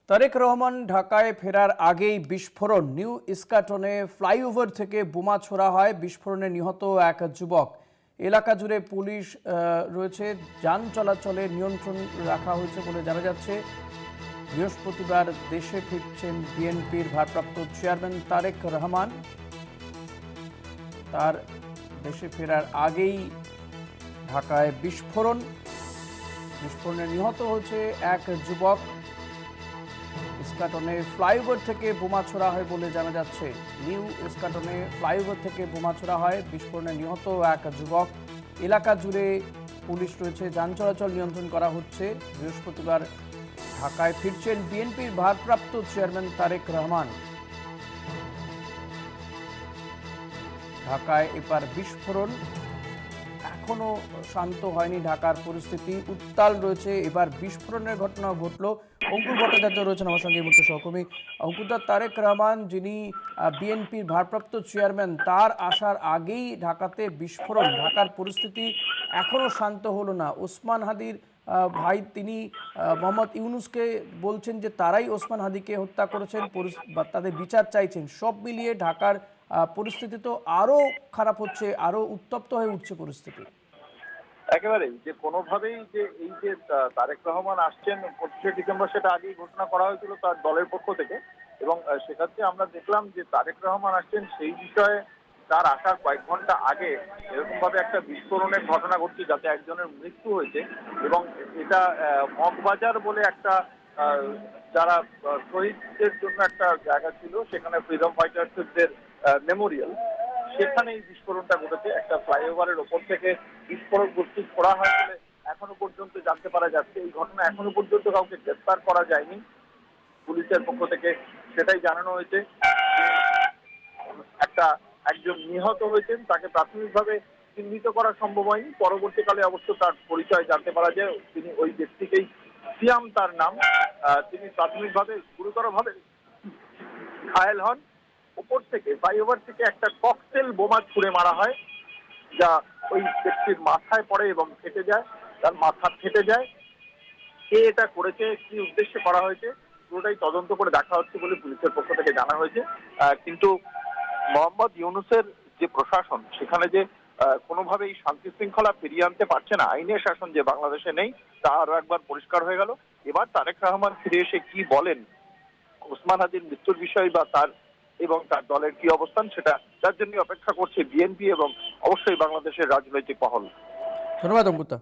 তারেক রহমান ঢাকায় ফেরার আগেই বিস্ফোরণ। নিউ ইস্কাটনে ফ্লাইওভার থেকে বোমা ছোড়া হয়, বিস্ফোরণে নিহত এক যুবক। এলাকা জুড়ে পুলিশ রয়েছে, যান চলাচলে নিয়ন্ত্রণ রাখা হয়েছে বলে জানা যাচ্ছে। বৃহস্পতিবার দেশে ফিরছেন বিএনপির ভারপ্রাপ্ত চেয়ারম্যান তারেক রহমান। তার দেশে ফেরার আগেই ঢাকায় বিস্ফোরণে নিহত হয়েছে এক যুবক। ইস্কাটনে ফ্লাইওভার থেকে বোমা ছোড়া হয় বলে জানা যাচ্ছে। নিউ ইস্কাটনে ফ্লাইওভার থেকে বোমা ছোড়া হয়, বিস্ফোরণে নিহত এক যুবক। এলাকা জুড়ে পুলিশ রয়েছে, যান চলাচল নিয়ন্ত্রণ করা হচ্ছে। বৃহস্পতিবার ঢাকায় ফিরছেন বিএনপির ভারপ্রাপ্ত চেয়ারম্যান তারেক রহমান। ঢাকায় এবার বিস্ফোরণ, এখনো শান্ত হয়নি ঢাকার পরিস্থিতি, উত্তাল রয়েছে। এবার বিস্ফোরণের ঘটনা ঘটলো। অঙ্কুর ভট্টাচার্য রয়েছেন আমার সঙ্গে এই মুহূর্তে সহকর্মী। অঙ্কুরদা, তারেক রহমান যিনি বিএনপির ভারপ্রাপ্ত চেয়ারম্যান, তার আসার আগেই ঢাকাতে বিস্ফোরণ, ঢাকার পরিস্থিতি এখনো শান্ত হলো না। ওসমান হাদির ভাই তিনি মোহাম্মদ ইউনূসকে বলছেন যে তারাই ওসমান হাদিকে হত্যা করেছেন, তাদের বিচার চাইছেন। সব মিলিয়ে ঢাকার পরিস্থিতি তো আরো খারাপ হচ্ছে, আরো উত্তপ্ত হয়ে উঠছে পরিস্থিতি। একেবারেই যে কোনোভাবেই যে এই যে তারেক রহমান আসছেন 25শে ডিসেম্বর, সেটা আগেই ঘোষণা করা হয়েছিল তার দলের পক্ষ থেকে। এবং সেক্ষেত্রে আমরা দেখলাম যে তারেক রহমান আসছেন সেই বিষয়ে তার আসার কয়েক ঘন্টা আগে এরকম ভাবে একটা বিস্ফোরণের ঘটনা ঘটছে, যাতে একজনের মৃত্যু হয়েছে। এবং এটা মগবাজার বলে একটা যারা শহীদদের জন্য একটা জায়গা ছিল, সেখানে ফ্রিডম ফাইটার্সদের মেমোরিয়াল, সেখানে এই বিস্ফোরণটা ঘটেছে। একটা ফ্লাইওভারের ওপর থেকে বিস্ফোরক বস্তু ছোড়া হয় বলে এখনো পর্যন্ত জানতে পারা যাচ্ছে। এই ঘটনা এখনো পর্যন্ত কাউকে গ্রেফতার করা যায়নি পুলিশের পক্ষ থেকে, সেটাই জানানো হয়েছে। একজন নিহত হয়েছেন, তাকে প্রাথমিকভাবে চিহ্নিত করা সম্ভব হয়নি। পরবর্তীকালে অবশ্য তার পরিচয় জানতে পারা যায়, তিনি ওই ব্যক্তিকেই, সিয়াম তার নাম। তিনি প্রাথমিকভাবে গুরুতরভাবে ঘায়েল হন। উপর থেকে ফ্লাইওভার থেকে একটা ককটেল বোমা ছুড়ে মারা হয়, যা ওই ব্যক্তির মাথায় পড়ে এবং ফেটে যায়, তার মাথা ফেটে যায়। কে এটা করেছে, কি উদ্দেশ্যে করা হয়েছে, পুরোটাই তদন্ত করে দেখা হচ্ছে বলে পুলিশের পক্ষ থেকে জানা হয়েছে। কিন্তু মোহাম্মদ ইউনূসের যে প্রশাসন, সেখানে যে কোনোভাবেই শান্তি শৃঙ্খলা ফিরিয়ে আনতে পারছে না, আইনের শাসন যে বাংলাদেশে নেই, তা আরো একবার পরিষ্কার হয়ে গেল। এবার তারেক রহমান ফিরে এসে কি বলেন ওসমান হাদির মৃত্যুর বিষয় বা তার এবং তার দলের কি অবস্থান, সেটা তার জন্য অপেক্ষা করছে বিএনপি এবং অবশ্যই বাংলাদেশের রাজনৈতিক মহল। ধন্যবাদ অঙ্কুরদা।